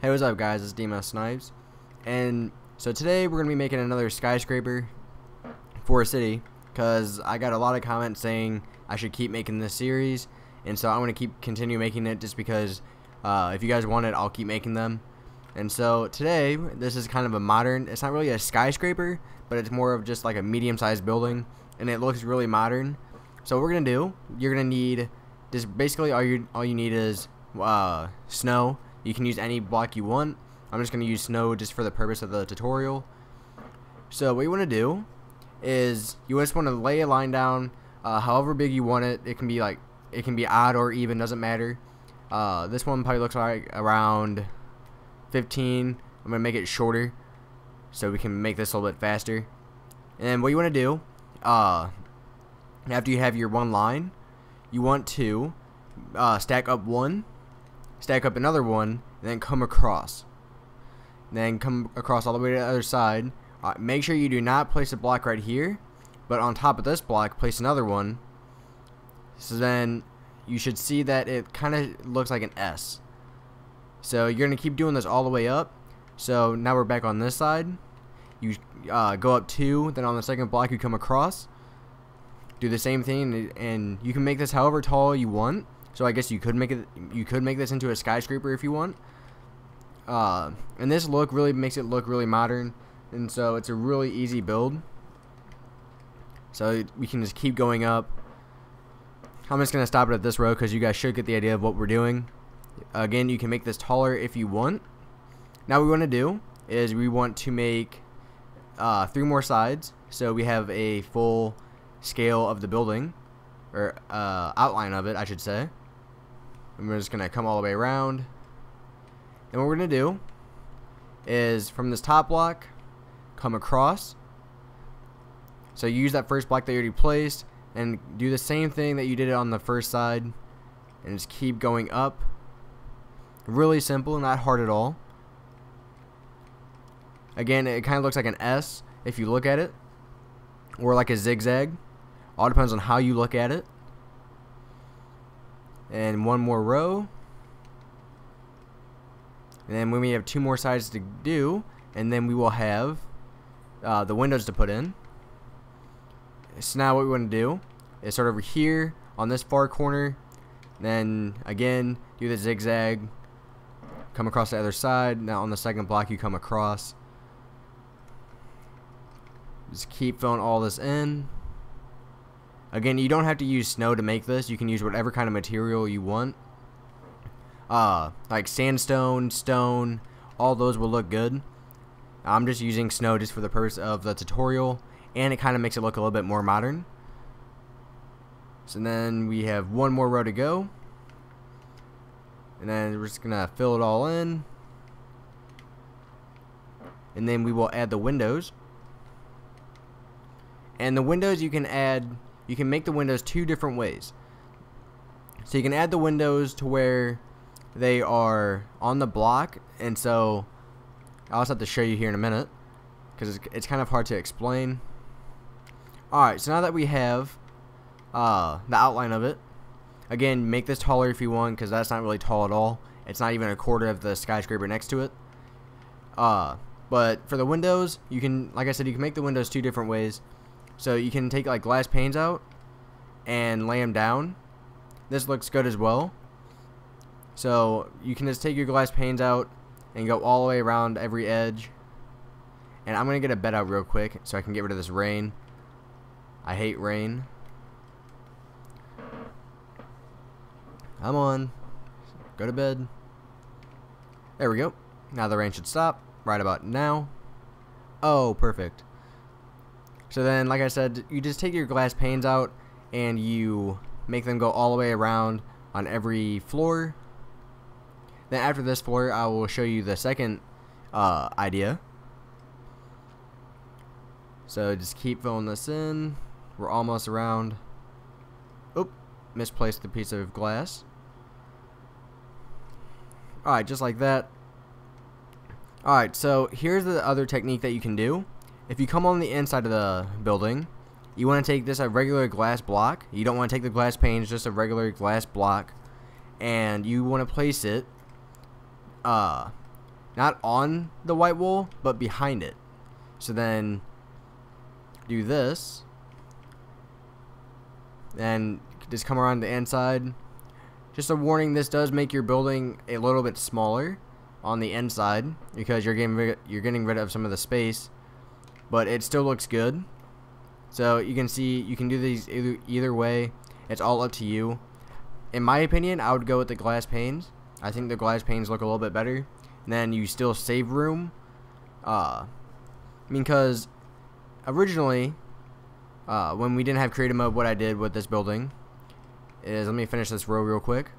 Hey, what's up guys, it's DMS Snipes, and so today we're going to be making another skyscraper for a city, because I got a lot of comments saying I should keep making this series, and so I'm going to continue making it just because if you guys want it, I'll keep making them. And so today, this is kind of a modern, it's not really a skyscraper, but it's more of just like a medium-sized building, and it looks really modern. So what we're going to do, you're going to need, just basically all you need is snow. You can use any block you want. I'm just going to use snow just for the purpose of the tutorial. So what you want to do is you just want to lay a line down however big you want it. It can be odd or even, doesn't matter. This one probably looks like around 15. I'm going to make it shorter so we can make this a little bit faster. And what you want to do, after you have your one line, you want to stack up one, stack up another one, and then come across. Then come across all the way to the other side. Make sure you do not place a block right here, but on top of this block, place another one. So then you should see that it kind of looks like an S. So you're going to keep doing this all the way up. So now we're back on this side. You go up 2, then on the second block you come across. Do the same thing, and you can make this however tall you want. So I guess you could make this into a skyscraper if you want. And this look really makes it look really modern, and so it's a really easy build. So we can just keep going up. I'm just gonna stop it at this row because you guys should get the idea of what we're doing. Again, you can make this taller if you want. Now what we want to do is we want to make 3 more sides, so we have a full scale of the building, or outline of it, I should say. And we're just gonna come all the way around. And what we're gonna do is from this top block, come across. So use that first block that you already placed and do the same thing that you did on the first side, and just keep going up. Really simple, not hard at all. Again, it kind of looks like an S if you look at it, or like a zigzag. All depends on how you look at it. And one more row. And then when we have 2 more sides to do, and then we will have the windows to put in. So now what we want to do is start over here on this far corner. Then again, do the zigzag. Come across the other side. Now on the second block you come across. Just keep filling all this in. Again, you don't have to use snow to make this. You can use whatever kind of material you want. Like sandstone, stone, all those will look good. I'm just using snow just for the purpose of the tutorial, and it kind of makes it look a little bit more modern. So then we have 1 more row to go. And then we're just going to fill it all in. And then we will add the windows. And the windows you can make the windows 2 different ways. So you can add the windows to where they are on the block, and so I'll just have to show you here in a minute because it's kind of hard to explain. Alright, so now that we have the outline of it, again, make this taller if you want, because that's not really tall at all. It's not even a quarter of the skyscraper next to it. But for the windows, you can, like I said, you can make the windows 2 different ways. So you can take like glass panes out and lay them down. This looks good as well. So you can just take your glass panes out and go all the way around every edge. And I'm gonna get a bed out real quick so I can get rid of this rain. I hate rain. Come on, go to bed. There we go. Now the rain should stop right about now. Oh, perfect. So then, like I said, you just take your glass panes out and you make them go all the way around on every floor. Then after this floor, I will show you the second idea. So just keep filling this in. We're almost around. Oop, misplaced the piece of glass. Alright, just like that. Alright, so here's the other technique that you can do. If you come on the inside of the building, you want to take this a regular glass block. You don't want to take the glass panes, just a regular glass block. And you want to place it not on the white wall, but behind it. So then do this, and just come around the inside. Just a warning, this does make your building a little bit smaller on the inside because you're getting rid of some of the space, but it still looks good. So you can see you can do these either way. It's all up to you. In my opinion, I would go with the glass panes. I think the glass panes look a little bit better. And then you still save room. Because originally, when we didn't have creative mode, what I did with this building is, let me finish this row real quick,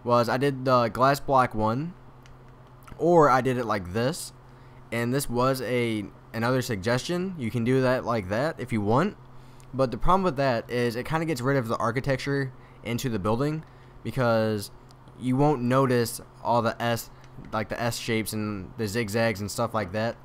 was I did the glass block one, or I did it like this. And this was another suggestion. You can do that like that if you want. But the problem with that is it kind of gets rid of the architecture into the building, because you won't notice all the S shapes and the zigzags and stuff like that.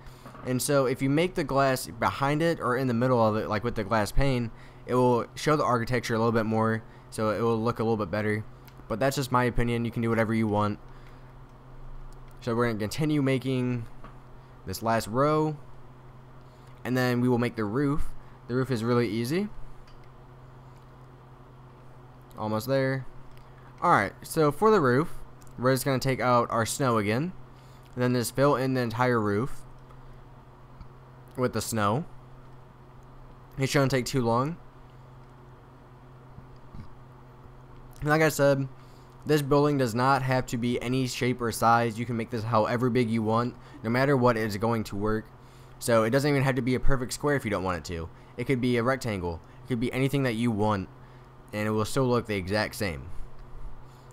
And so if you make the glass behind it or in the middle of it, like with the glass pane, it will show the architecture a little bit more, so it will look a little bit better. But that's just my opinion. You can do whatever you want. So we're going to continue making this last row, and then we will make the roof. The roof is really easy. Almost there. Alright, so for the roof, we're just going to take out our snow again, and then just fill in the entire roof with the snow. It shouldn't take too long. And like I said, this building does not have to be any shape or size. You can make this however big you want. No matter what, it's going to work. So it doesn't even have to be a perfect square if you don't want it to. It could be a rectangle. It could be anything that you want, and it will still look the exact same.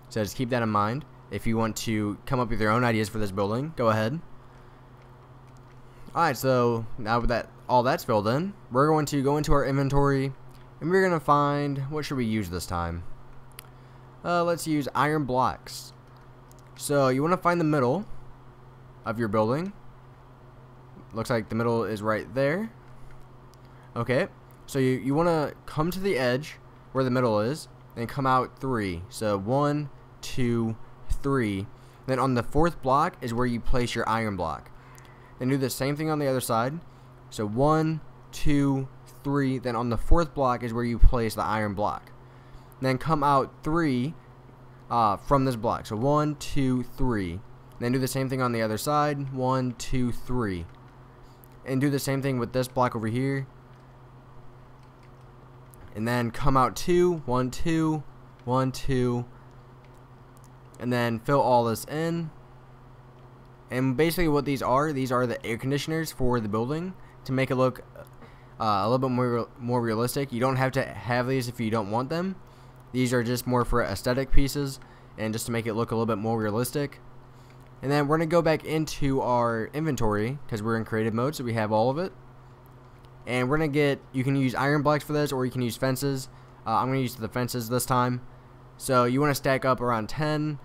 So just keep that in mind. If you want to come up with your own ideas for this building, go ahead. Alright, so now that all that's filled in, we're going to go into our inventory, and we're going to find, what should we use this time? Let's use iron blocks. So you want to find the middle of your building. Looks like the middle is right there. Okay, so you want to come to the edge where the middle is and come out 3. So 1, 2, 3. Then on the 4th block is where you place your iron block. Then do the same thing on the other side. So 1, 2, 3. Then on the 4th block is where you place the iron block. Then come out 3 from this block. So 1, 2, 3. Then do the same thing on the other side. 1, 2, 3. And do the same thing with this block over here. And then come out 2, 1, 2, 1, 2. And then fill all this in. And basically what these are the air conditioners for the building to make it look a little bit more realistic. You don't have to have these if you don't want them. These are just more for aesthetic pieces and just to make it look a little bit more realistic. And then we're going to go back into our inventory because we're in creative mode, so we have all of it. And we're going to get, you can use iron blocks for this, or you can use fences. I'm going to use the fences this time. So you want to stack up around 10,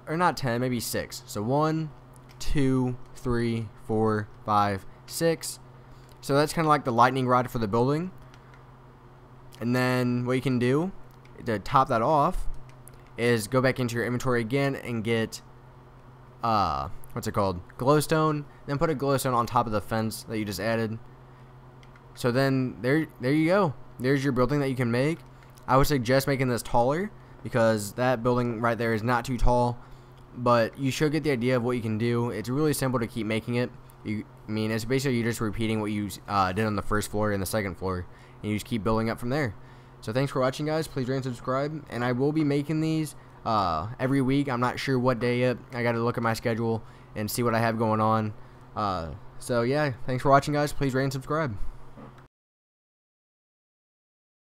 or not 10, maybe 6. So 1, 2, 3, 4, 5, 6. So that's kind of like the lightning rod for the building. And then what you can do to top that off is go back into your inventory again and get what's it called, glowstone. Then put a glowstone on top of the fence that you just added. So then there you go. There's your building that you can make. I would suggest making this taller because that building right there is not too tall, but you should get the idea of what you can do. It's really simple to keep making it. I mean, it's basically you're just repeating what you did on the first floor and the second floor, and you just keep building up from there. So thanks for watching, guys. Please rate and subscribe, and I will be making these every week. I'm not sure what day yet. I got to look at my schedule and see what I have going on. So yeah, thanks for watching, guys. Please rate and subscribe.